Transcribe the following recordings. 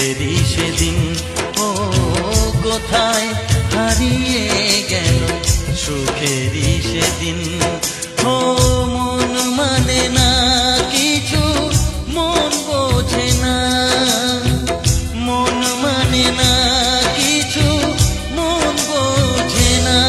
সুখেরই সেদিন। ও কোথায় হারিয়ে গেল সুখেরই সেদিন। ও মন মানে না কিছু, মন বোঝে না, মন মানে না কিছু, মন বোঝে না।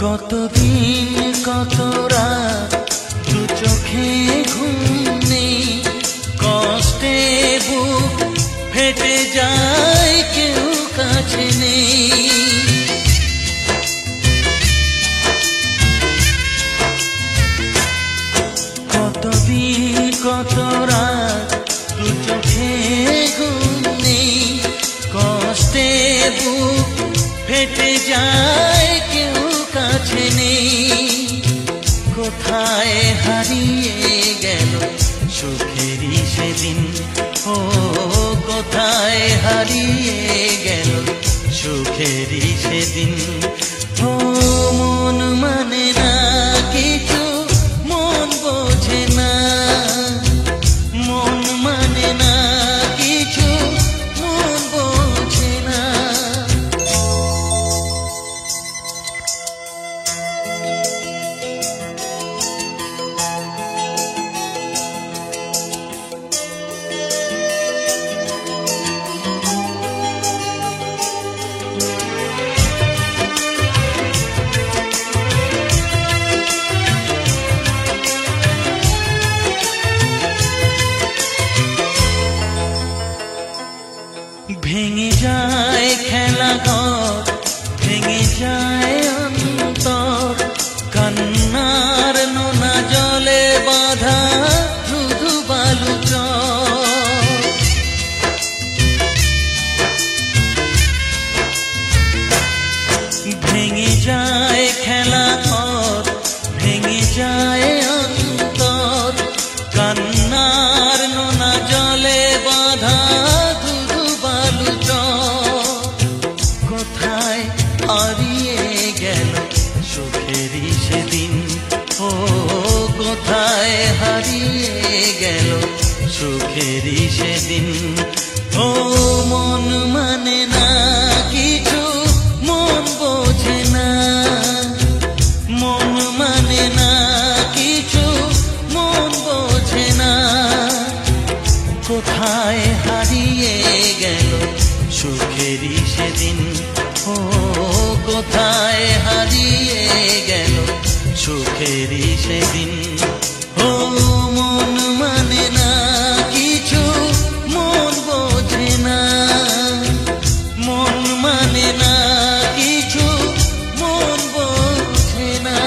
কতদিন কত রাত দু চোখে ঘুম নেই, কষ্টে বুক ফেটে যায় কেউ কাছে নেই। কতদিন কত রাত দু চোখে ঘুম নেই, কষ্টে বুক ফেটে যায় কেউ কাছে নেই। কোথায় হারিয়ে গেল সুখেরই সেদিন। ও কোথায় হারিয়ে গেল সুখেরই সেদিন। ও মন মানে না কিছু, মন বোঝে না, মন মানে না কিছু, মন বোঝে না। ভেঙে যায় খেলা ঘর, ভেঙে যায় অন্তর, কান্নার নোনা জলে বাঁধা ধুধু বালু চর। ভেঙে যায় খেলা ঘর, ভেঙে যায় অন্তর, কান্নার নোনা জলে বাঁধা হারিয়ে গেল সুখেরই সেদিন। ও কোথায় হারিয়ে গেল সুখেরই সেদিন। ও মন মানে না কিছু, মন বোঝে না, মন মানে না কিছু, মন বোঝে না। কোথায় হারিয়ে গেল সুখেরই সেদিন। ও কোথায় হারিয়ে গেল সুখেরই সেদিন। ও মন মানে না কিছু, মন বোঝে না, মন মানে না কিছু, মন বোঝে না।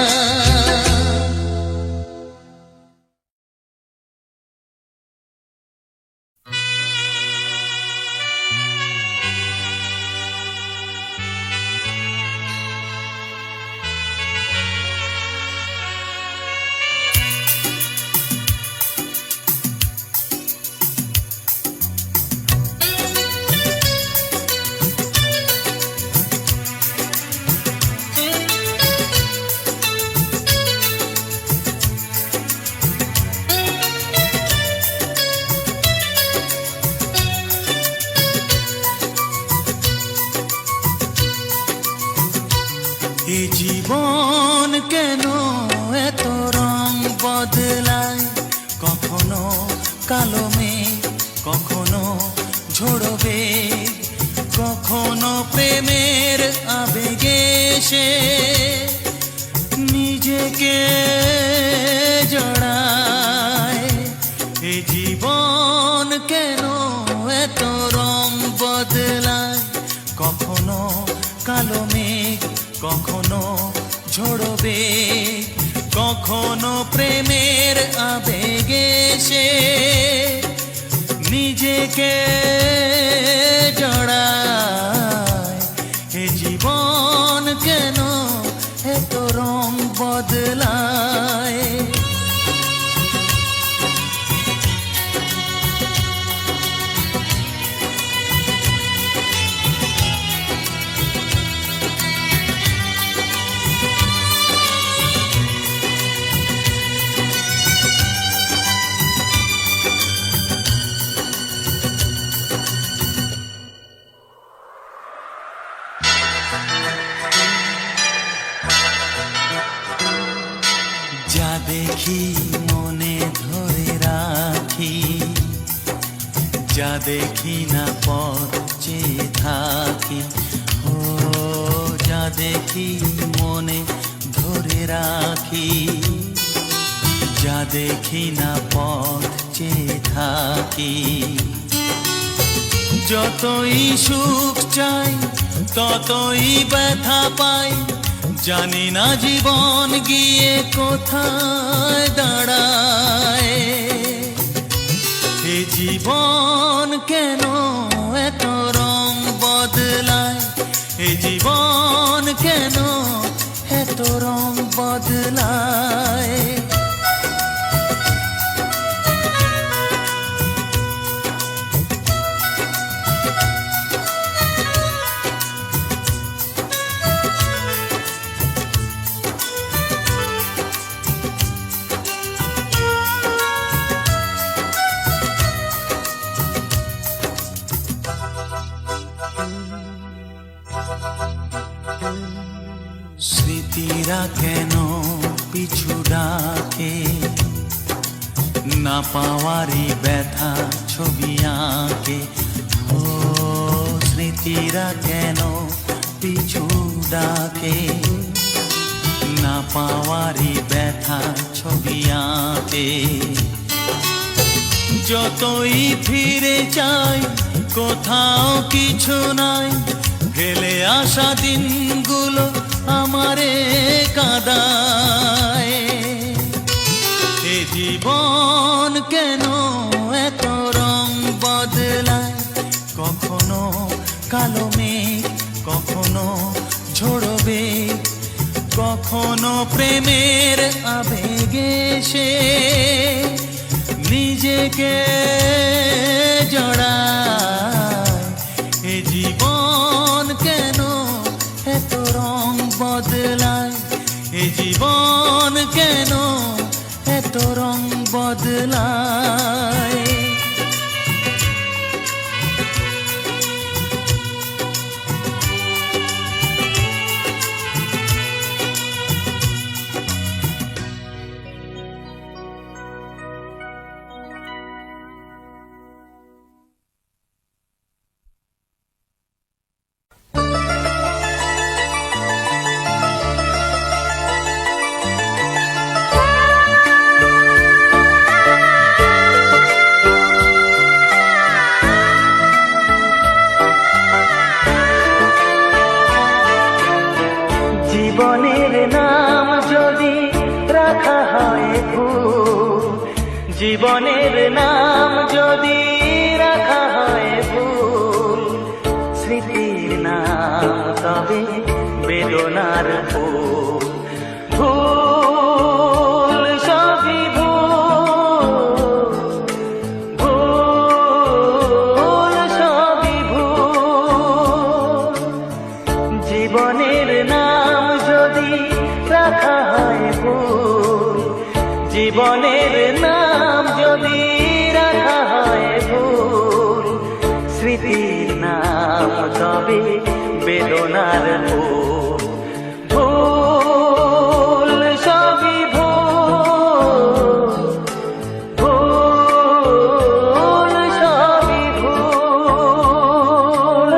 এ জীবন কেন এত রং বদলায়, কখনো কালো মেঘ, কখনো ঝোড়ো বেগ, কখনো প্রেমের আবেগে সে নিজেকে জড়ায়। এ জীবন কেন এত রং বদলায়, কখনো কালো মেঘ, কখনো ঝোড়ো বেগ, কখনো প্রেমের আবেগে সে নিজেকে জড়ায়। এ জীবন কেন এত রং বদলায়? যা দেখি মনে ধরে রাখি, যা দেখি না পথ চেয়ে থাকি। ও যা দেখি মনে ধরে রাখি, যা দেখি না পথ চেয়ে থাকি। যতই সুখ চাই ততই ব্যথা পাই, জানি না জীবন গিয়ে কোথায় দাঁড়ায়। এ জীবন কেন এত রং বদলায়? এ জীবন কেন এত রং বদলায়? স্মৃতিরা কেন পিছু ডাকে, না পাওয়ারই ব্যথা ছবি আঁকে। ও স্মৃতিরা কেন পিছু ডাকে, না পাওয়ারই ব্যথা ছবি আঁকে। যতই ফিরে চাই কোথাও কিছু নাই, ফেলে আসা দিনগুলো আমারে কাঁদায়। এ জীবন কেন এত রং বদলায়? কখনো কালো মেঘ, কখনো ঝরবে, কখনো প্রেমের আবেগে সে নিজেকে জড়ায়। এ জীবন কেন এত রং বদলায়? এ জীবন কেন এত রং বদলায়? জীবনের নাম যদি রাখা হয় ভুল, জীবনের নাম যদি রাখা হয় ভুল, স্মৃতির নাম তবে বেদনার ফুল। ভুল সবই ভুল, ভুল সবই ভুল। জীবনের নাম যদি রাখা হয় ভুল, জীবনের নাম যদি রাখা হয় ভুল, স্মৃতির নাম তবে বেদনার ফুল। ভুল সবই ভুল, ভুল সবই ভুল।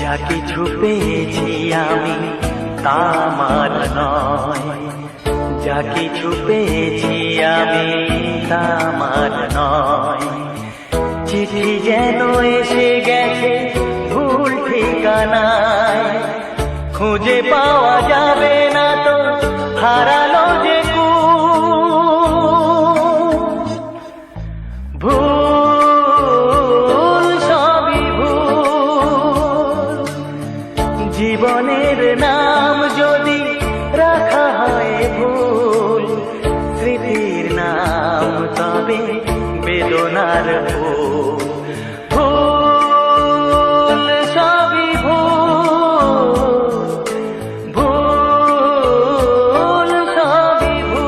যা কিছু পেয়েছি আমি তা আমার নয়, যা কিছু পেয়েছি আমি তা আমার নয়। চিঠি যেন এসে গেছে ভুল ঠিকানায়, খুঁজে পাওয়া যাবে না তো হারালো যে ভুল, সবই ভুল। জীবনের নাম যদি রাখা হয় ভুল, স্মৃতির নাম তবে বেদনার ভুল। ভুল, সবই ভুল, ভুল, সবই ভুল।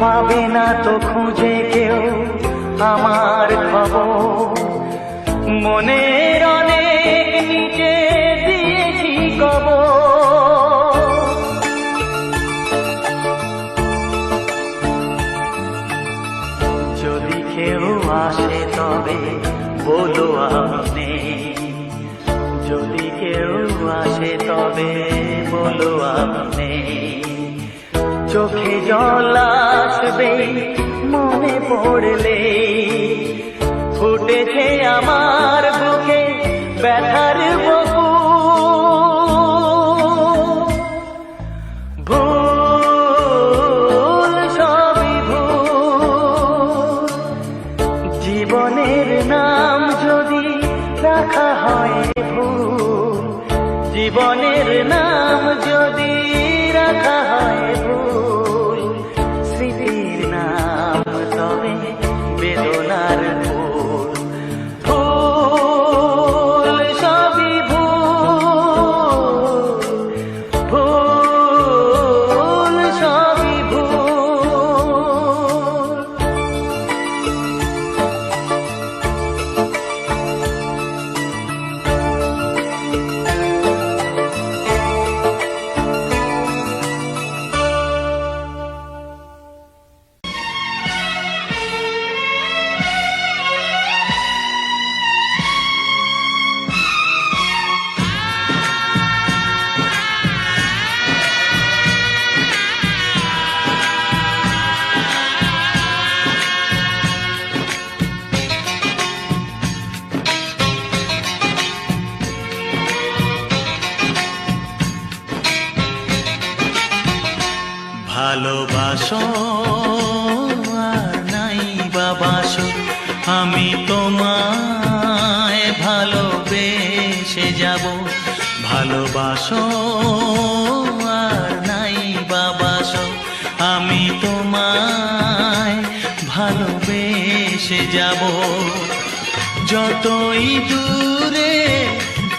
পাবে না তো খুঁজে কেউ আমার খবর, মনের অনেক নিচে দিয়েছি কবর। যদি কেউ আসে তবে বলো আমি নেই, যদি কেউ আসে তবে বলো আমি নেই। চোখে জল আসবে মনে পড়লে, ফুটেছে আমার বুকে ব্যথার বকুল। ভুল, সবই ভুল। জীবনের নাম যদি রাখা হয় ভুল, জীবনের নাম যদি রাখা হয় ভুল, স্মৃতির নাম তবে বেদনার ভুল। ভুল, সবই ভুল, ভুল, সবই ভুল। ভালোবাসো আর নাই বাবাসো, আমি তোমায় ভালোবেসে যাব। ভালোবাসো আর নাই বাবাসো, আমি তোমায় ভালোবেসে যাব। যতই দূরে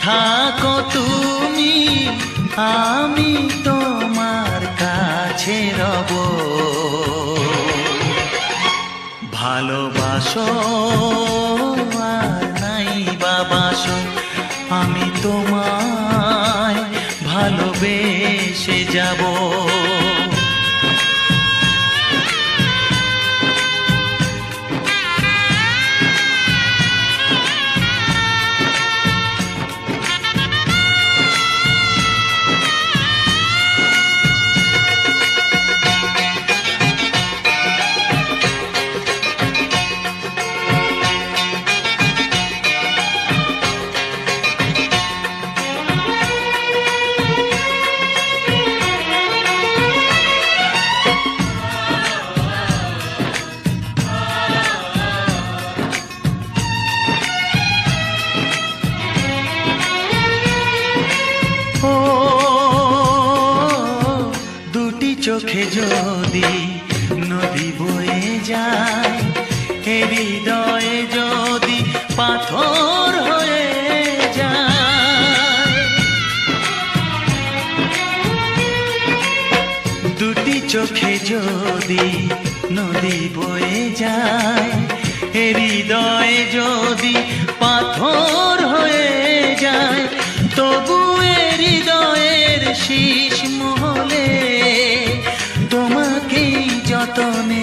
থাকো তুমি, আমি তোমার কাছে রব। ভালোবাসো আর নাই বাবাসো, আমি তোমায় ভালোবেসে যাব। চোখে যদি নদী বয়ে যায়, হৃদয়ে যদি পাথর হয়ে যায়। দুটি চোখে যদি নদী বয়ে যায়, হৃদয়ে যদি পাথর হয়ে যায়, তবু হৃদয়ের শীষ মহলে তোমাকেই যতনে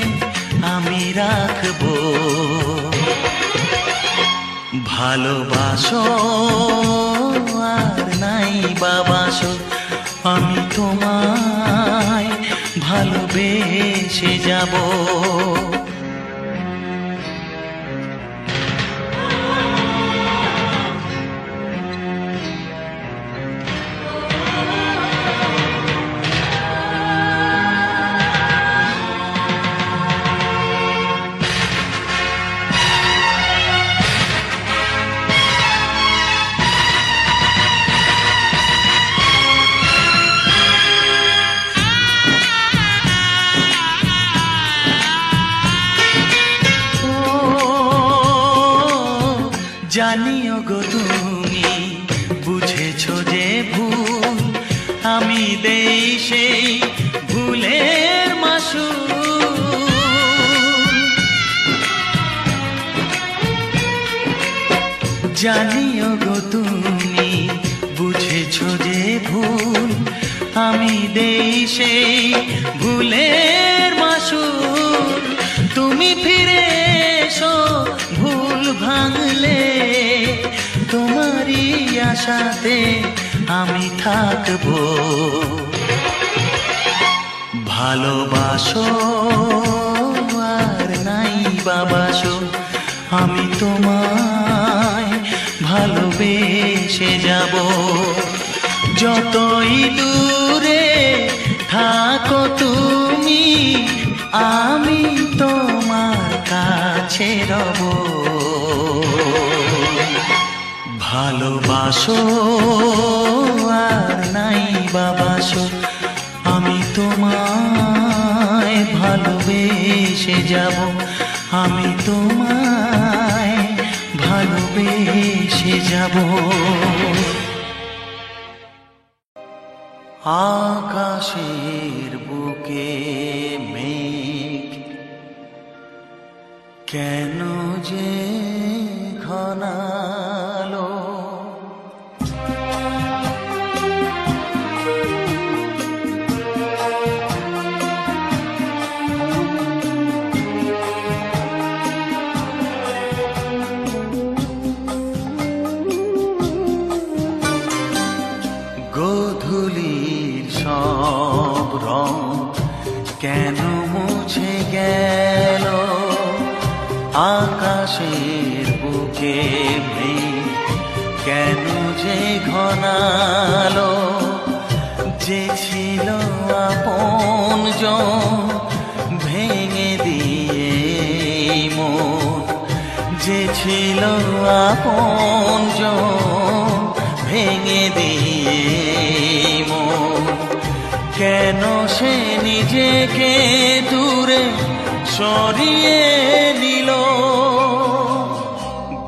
আমি রাখবো। ভালোবাসো আর নাই বাবাসো, আমি তোমায় ভালোবেসে যাব। জানিও গো তুমি বুঝেছো যে ভুল, আমি দেই সেই ভুলের মাসুল। জানিও গো তুমি বুঝেছো যে ভুল, আমি দেই সেই ভুলের মাসুল। তুমি ফিরে এসো ভুল ভাঙলে, তোমারই আশাতে আমি থাকবো। ভালোবাসো আর নাই বাবাসো, আমি তোমায় ভালোবেসে যাব। যতই দূরে থাকো তুমি, আমি তোমার কাছে রব। ভালোবাসো আর নাই বাবাসো, আমি তোমায় ভালোবেসে যাব। আমি তোমায় ভালোবেসে যাব। আকাশের বুকে মেঘ কেন যে ঘনালো, গোধূলির সব রং কেন মুছে গেল, আকাশের বুকে মেঘ কেন যে ঘনালো। যে ছিল আপনজন ভেঙে দিয়ে মন, যে ছিল আপনজন ভেঙে দিয়ে মন, কেন সে নিজেকে দূরে সরিয়ে নিল।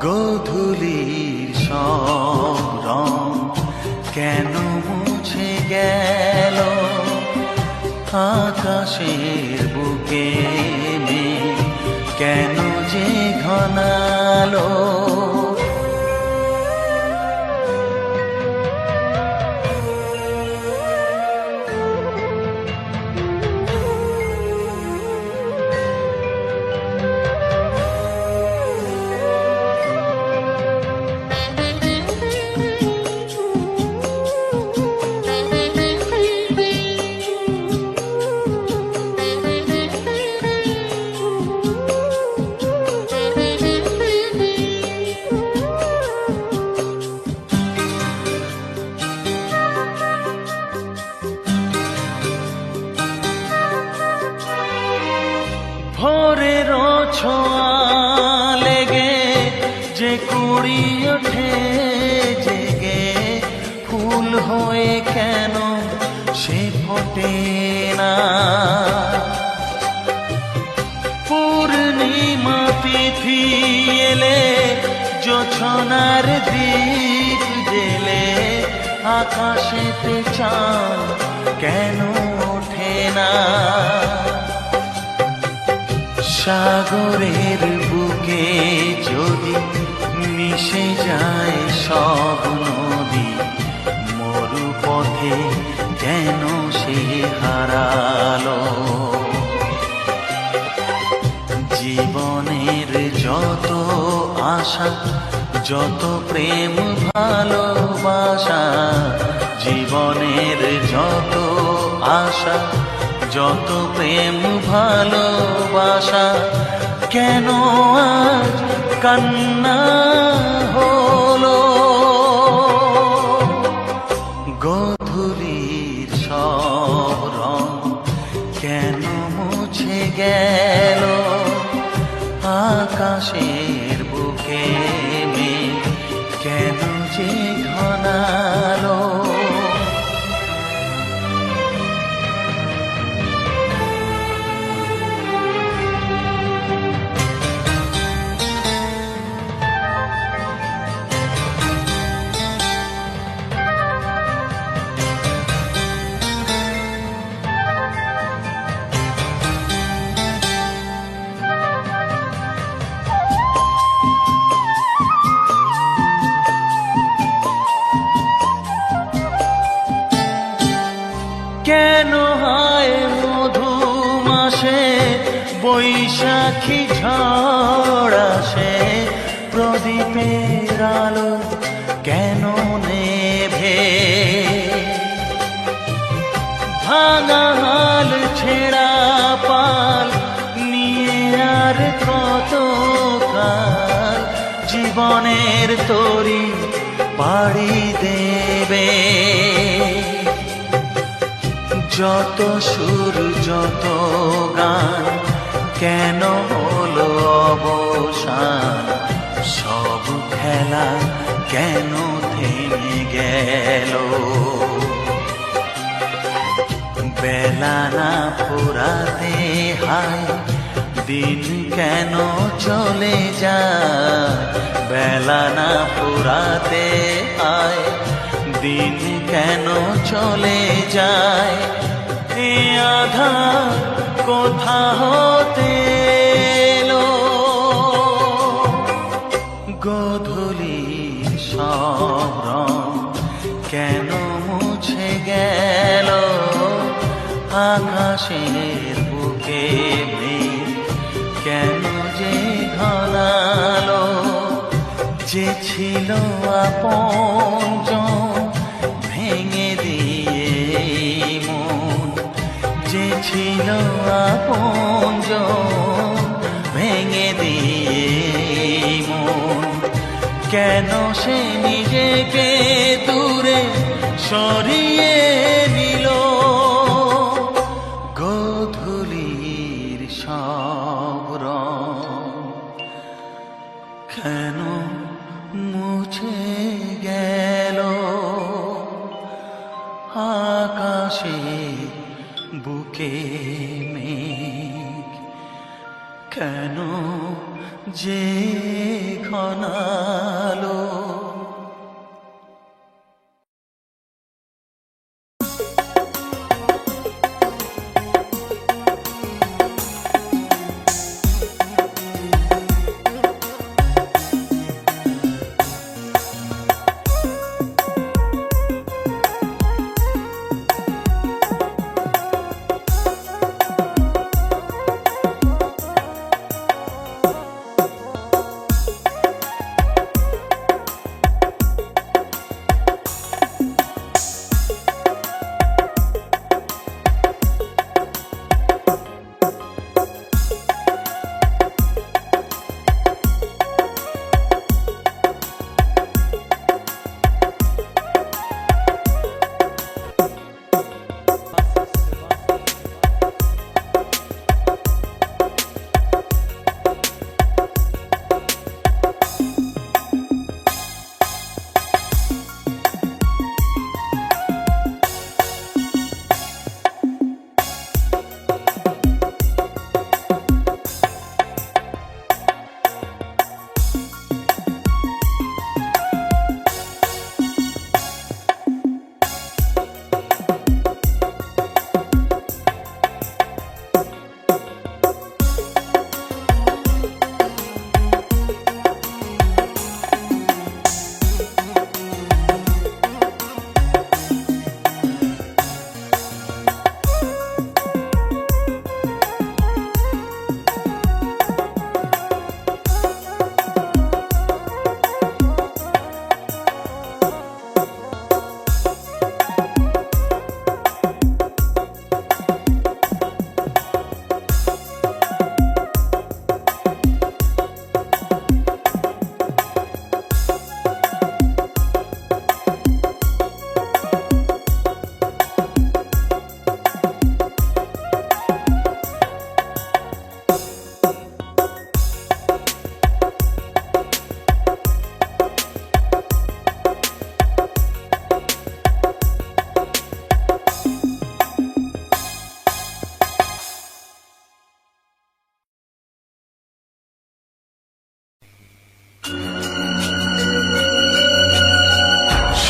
গোধূলির সব রং কেন মুছে গেল, আকাশের বুকে মেঘ কেন যে ঘনালো। ভোরের ছোঁয়া লেগে যে কুড়ি ওঠে জেগে, ফুল হয়ে কেন সে ফোটে না। পূর্ণিমা তিথি এলে জোছনার দীপ জেলে, আকাশেতে চাঁদ কেন ওঠে না। সাগরের বুকে যায় সব নদী মরু পথে কেন সে হারালো জীবনের যত আশা যত প্রেম ভালোবাসা জীবনের যত আশা যত প্রেম ভালোবাসা কেন আজ কান্না হলো গোধূলির সব রং কেন মুছে গেল আকাশের বুকে মেঘ কেন যে ঘনালো কেন হয় মধু মাসে বৈশাখী ঝড় আসে প্রদীপের আলো কেন নেভে ভাঙা হাল ছেঁড়া পাল নিয়ে আর কত কাল জীবনের তরি পাড়ি দেবে যত সুর যত গান কেন হলো অবসান সব খেলা কেন থেমে গেল বেলা না ফুরাতে হায় দিন কেন চলে যায় বেলা না ফুরাতে আয় দিন কেন চলে যায় এ আধার কোথা হতে এলো গোধূলির সব রং কেন মুছে গেল আকাশের বুকে মেঘ কেন যে ঘনালো যে ছিল আপনজন ভেঙে দিয়ে মন যে ছিল আপনজন ভেঙে দিয়ে মন কেন সে নিজেকে দূরে সরিয়ে নিল গোধূলির সব রং কেন মুছে গেল আকাশে বুকে মেঘ কেন যে ঘনালো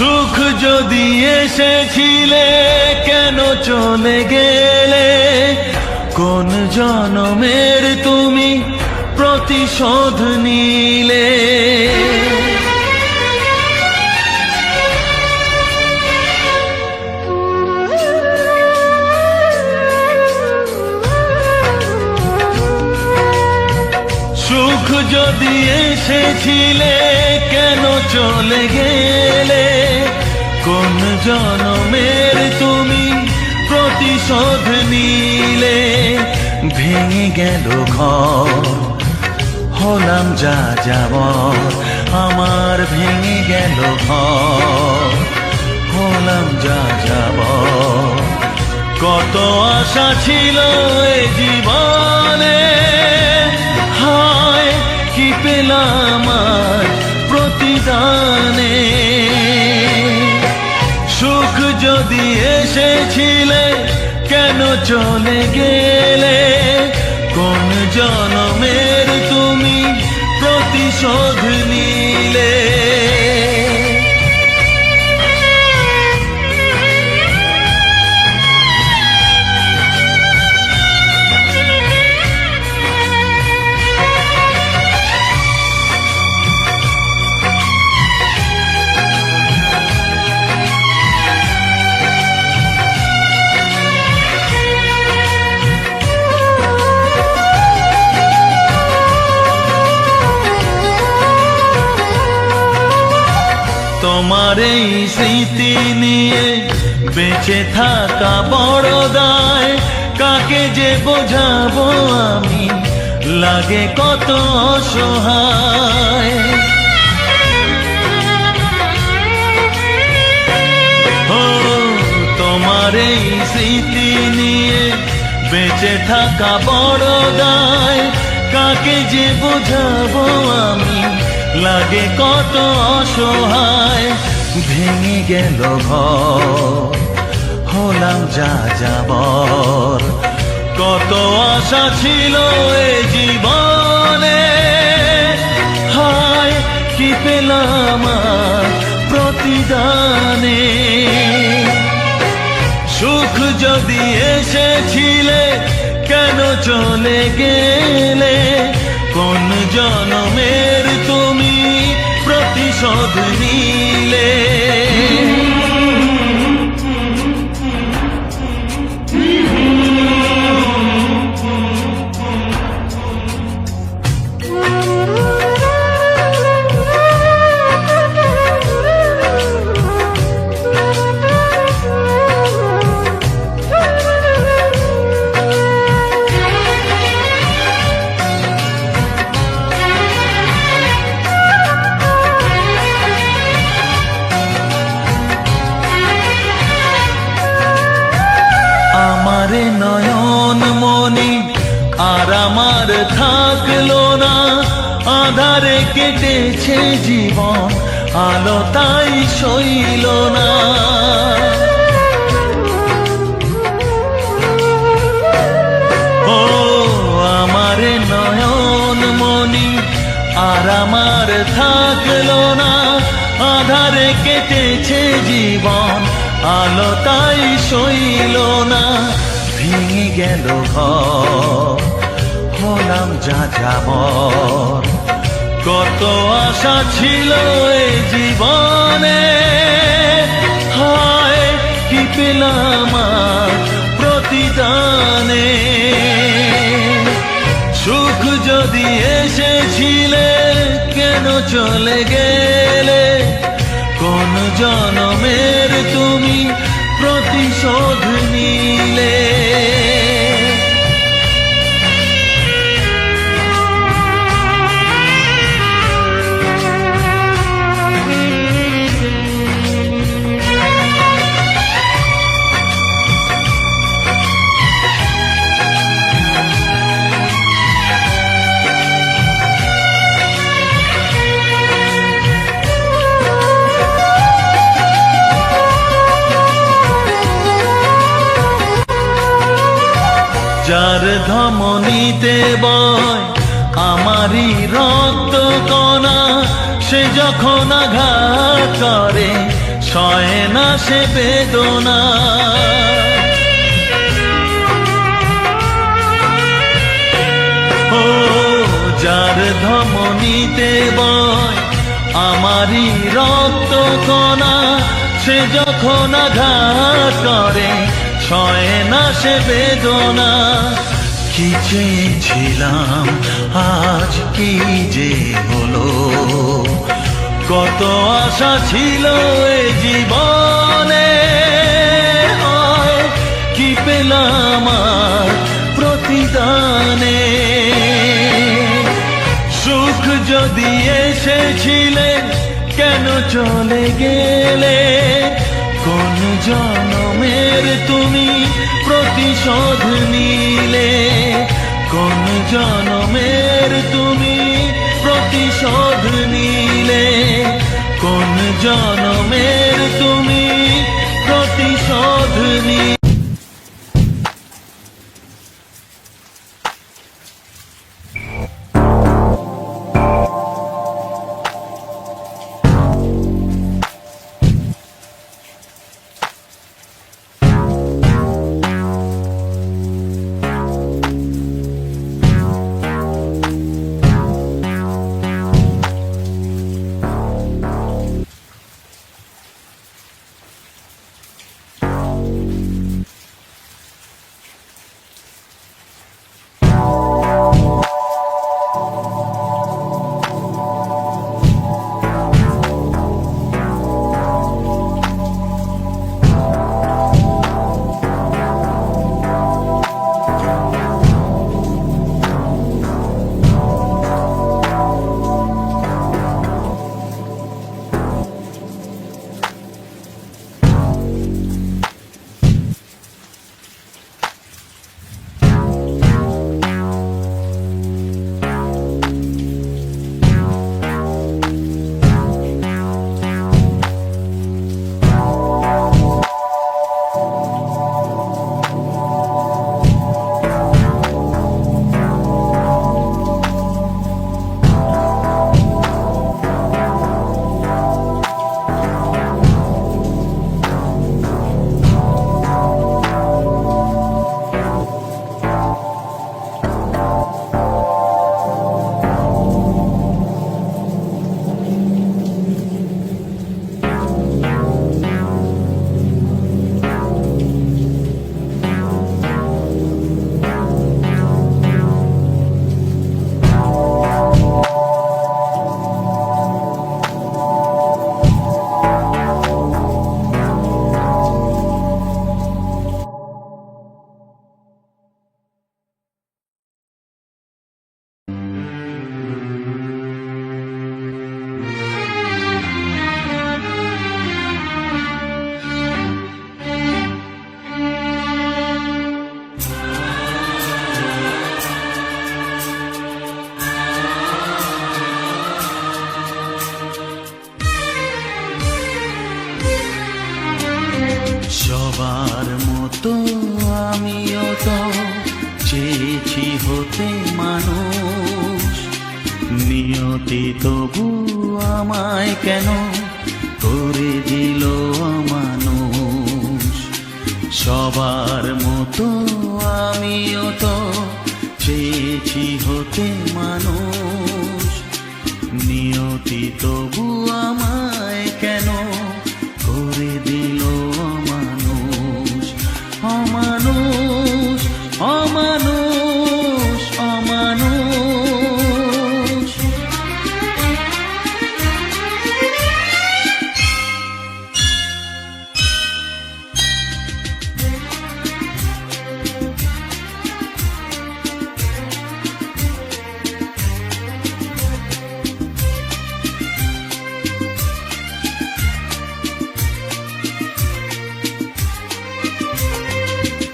সুখ যদি এসেছিলে কেন চলে গেলে, কোন জনমের তুমি প্রতিশোধ নিলে। সুখ যদি এসেছিলে কেন চলে গেলে, কোন জনমের তুমি প্রতিশোধ নিলে। ভেঙে গেল ঘর, হলাম যা যাবর, আমার ভেঙে গেল ঘর, হলাম যা যাবর। কত আশা ছিল এ জীবনে, হায় কি পেলাম আজ প্রতিদানে। সুখ যদি এসেছিলে কেন চলে গেলে, কোন জনমের তুমি প্রতিশোধ নিলে। তোমার এই স্মৃতি নিয়ে বেঁচে থাকা বড় দায়, কাকে যে বোঝাবো আমি, লাগে কত অসহায়। ও তোমার এই স্মৃতি নিয়ে বেঁচে থাকা বড় দায়, কাকে যে বোঝাবো আমি, লাগে কত অসহায়। ভেঙে গেল ঘর, হলাম যা যাবর, কত আশা ছিল এ জীবনে, হায় কি পেলাম আজ প্রতিদানে। সুখ যদি এসেছিলে কেন চলে গেলে, কোন জনমের তুমি প্রতিশোধ নিলে। আমারে নয়ন মনি আর আমার থাকলো না, আধারে কেটেছে জীবন, আলো তাই সইল না। ও আমারে নয়ন মনি আর আমার থাকলো না, আধারে কেটেছে জীবন, আলো তাই সইল না। ভেঙে গেল ঘর, হলাম যা যাবর, কত আশা ছিল এ জীবনে, হায় কি পেলাম আজ প্রতিদানে। সুখ যদি এসেছিলে কেন চলে গেলে, কোন জনমের তুমি প্রতিশোধ নিলে। যার ধমনীতে বয় আমারই রক্ত কণা, সে যখন আঘাত করে সয় না সে বেদনা। ও যার ধমনীতে বয় আমারই রক্ত কণা, সে যখন আঘাত করে সয় না সে বেদনা। কি চেয়েছিলাম আজ কি যে হলো, কত আশা ছিল এ জীবনে, হয় কি পেলাম আর প্রতিদানে। সুখ যদি এসেছিলে কেন চলে গেলে, কোন জনমের তুমি প্রতিশোধ নিলে, কোন জনমের তুমি প্রতিশোধ নিলে, কোন জনমের তুমি প্রতিশোধ নিলে। সবার মতো আমিও তো চেয়েছি হতে মানুষ, নিয়তি তবু আমায় কেন করে দিল অমানুষ। সবার মতো আমিও তো চেয়েছি হতে মানুষ, নিয়তি তবু আমায় কেন করে দিল অমানুষ। অমানুষ অমানুষ অমানুষ।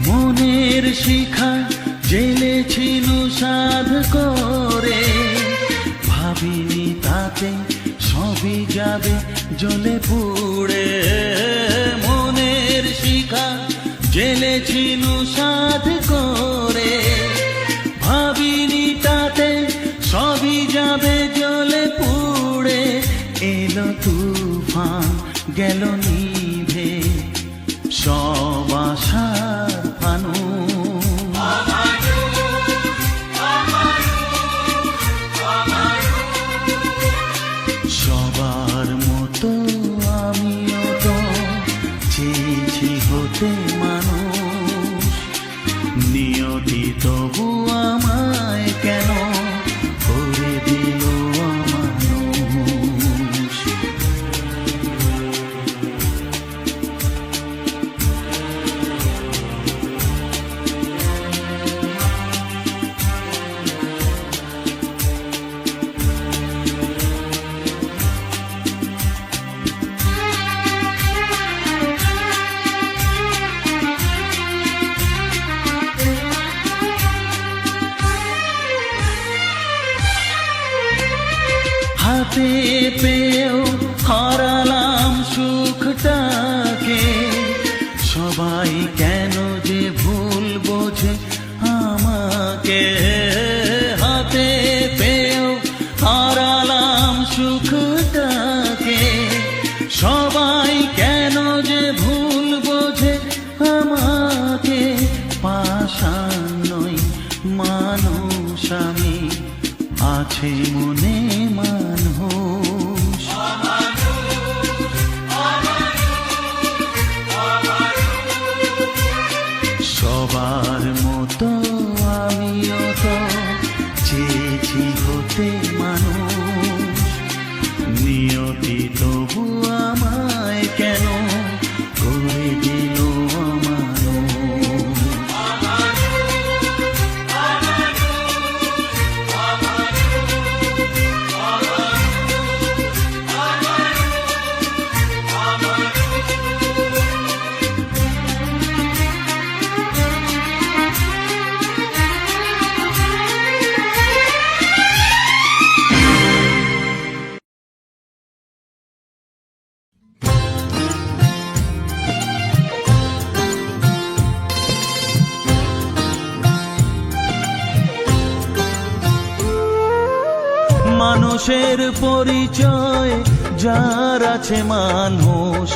মনের শিখা জেলেছিল সাধ করে, ভাবিনি তাতে সবই যাবে জ্বলে পুড়ে। মনের শিখা জেলেছিল সাধ করে, ভাবিনি তাতে সবই যাবে জ্বলে পুড়ে। এলো তুফান গেল নি হাতে পেয়েও হারালাম সুখটাকে। সবাই কেন যে ভুল বোঝে আমাকে, হাতে পেয়েও হারালাম সুখটাকে। সবাই কেন যে ভুল বোঝে আমাকে, পাষাণ নই মানুষ আমি, আছে মনে মানুষ। সবার মতো আমিও তো চেয়েছি হতে মানুষ, নিয়তি তবু আমায় কেন করে দিল অমানুষ। মানুষের পরিচয় যার আছে মানুষ,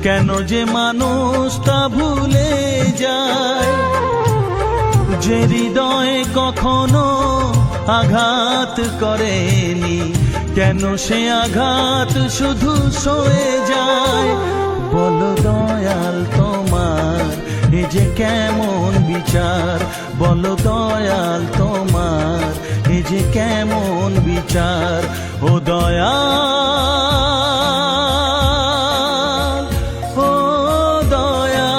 কেন যে মানুষ তা ভুলে যায়। যে হৃদয়ে কখনো আঘাত করেনি, কেন সে আঘাত শুধু সয়ে যায়। বলো দয়াল তোমার এ যে কেমন বিচার, বলো দয়াল তোমার এ যে কেমন বিচার। ও দয়াল, ও দয়াল।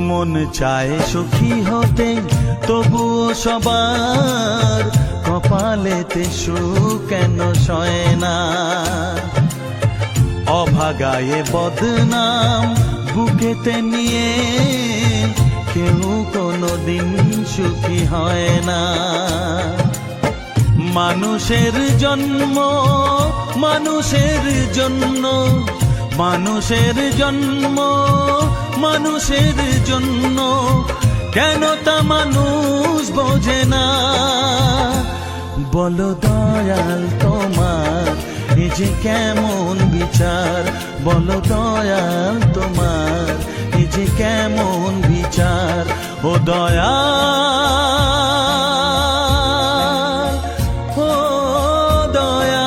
মন চায় সুখী হতে, তবুও সবার কপালেতে সুখ কেন সয় না। অভাগায়ে বদনাম বুকেতে নিয়ে কেউ কোনোদিন সুখী হয় না। মানুষের জন্ম মানুষের জন্য, মানুষের জন্ম মানুষের জন্য, কেন তা মানুষ বোঝে না। বলো দয়াল তোমার এ যে কেমন বিচার, বলো দয়াল তোমার এ যে কেমন বিচার। ও দয়াল, ও দয়াল।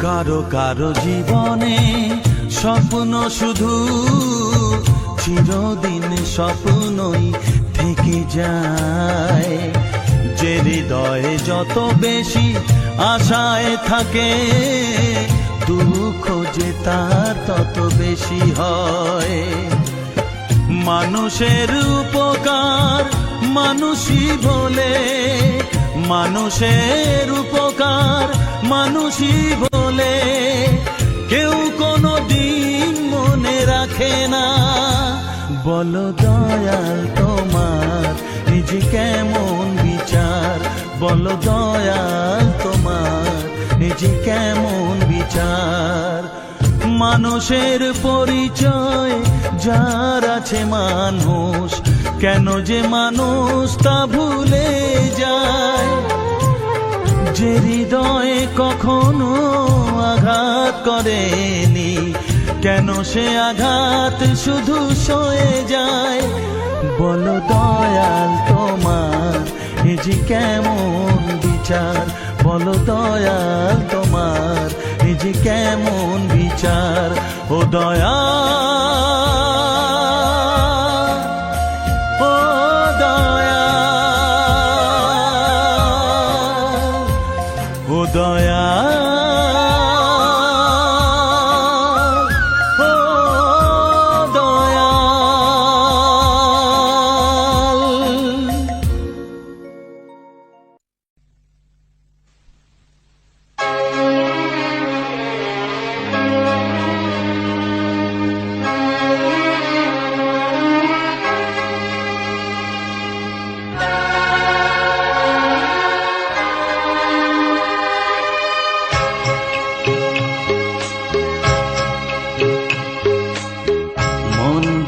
কারো কারো জীবনে স্বপ্ন শুধু চিরদিন স্বপ্নই থেকে যায়। যে হৃদয়ে যত বেশি আশায় থাকে, দুঃখ যে তার তত বেশি হয়। মানুষের উপকার মানুষই বলে, মানুষের উপকার মানুষই বলে, কেউ কোনো দিন মনে রাখে না। বলো দয়াল তোমার এ যে কেমন বিচার, বলো দয়াল তোমার এ যে কেমন বিচার। মানুষের পরিচয় যার আছে মানুষ, কেন যে মানুষ তা ভুলে যায়। যে হৃদয়ে কখনো আঘাত করেনি, কেন সে আঘাত শুধু সয়ে যায়। বলো দয়াল তোমার এ যে কেমন বিচার, বলো দয়াল তোমার এ যে কেমন বিচার। ও দয়াল, ও দয়াল, ও দয়াল, ও দয়াল।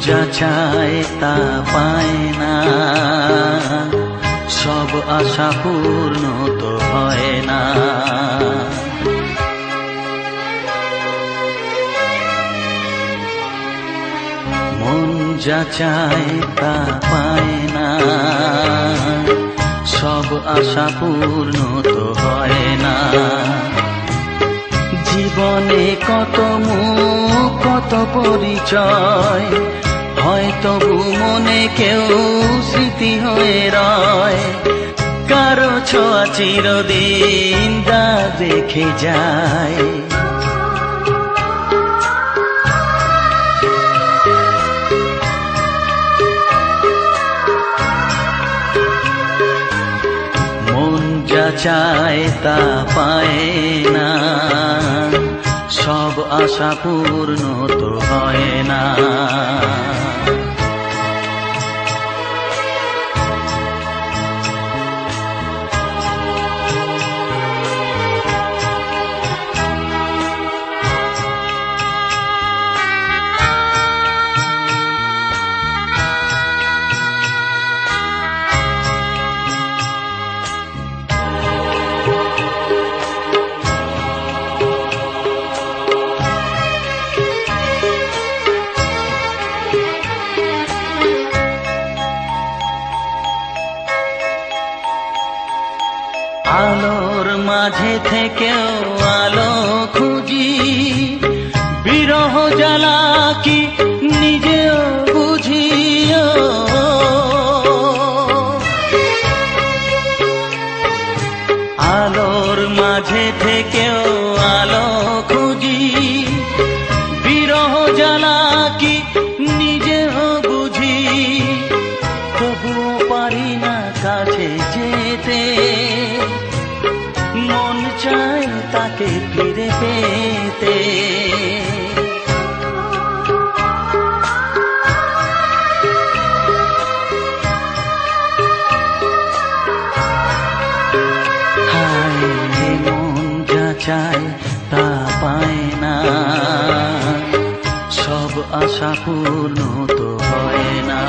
যা চায় তা পায় না, সব আশা পূর্ণ তো হয় না। মন যা চায় তা পায় না, সব আশা পূর্ণ তো হয় না। জীবনে কত মুখ কত পরিচয়, হয়তো মনে কেউ স্মৃতি হয়ে রয়। কারো ছোঁয়া চিরদিন দাগ রেখে যায়। মন যা চায় তা পায় না, সব আশা পূর্ণ তো হয় না। আলোর মাঝে থেকেও আলো খুঁজি, বিরহ জ্বালা কি নিজেও বুঝিও। আলোর মাঝে থেকেও আলো খুঁজি, বিরহ জ্বালা কি নিজেও বুঝি। তবুও পারি না কাছে যেতে, মন চায় তাকে ফিরে পেতে। হায় মন যা চায় তা পায় না, সব আশা পূর্ণ তো হয় না।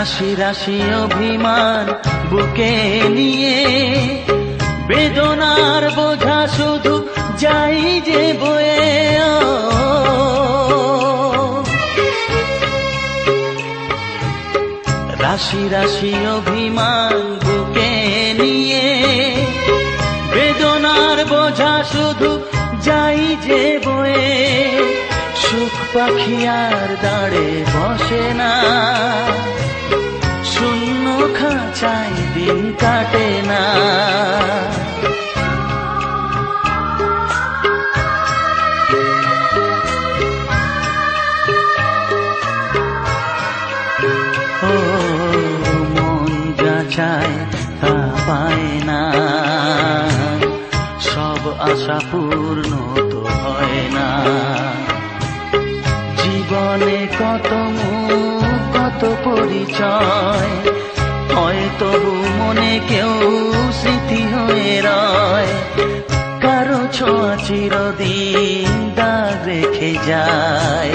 রাশি রাশি অভিমান বুকে নিয়ে, বেদনার বোঝা শুধু যাই যে বয়ে। রাশি রাশি অভিমান বুকে নিয়ে, বেদনার বোঝা শুধু যাই যে বয়ে। সুখ পাখি আর দাঁড়ে বসে না, শূন্য খাঁচায় দিন কাটে না। ও মন যা চায় তা পায় না, সব আশা পূর্ণ তো হয় না। জীবনে কত মুখ কত পরিচয়, হয় তবু মনে কেউ স্মৃতি হয়ে রয়। কারো ছোঁয়া চিরদিন দাগ রেখে যায়।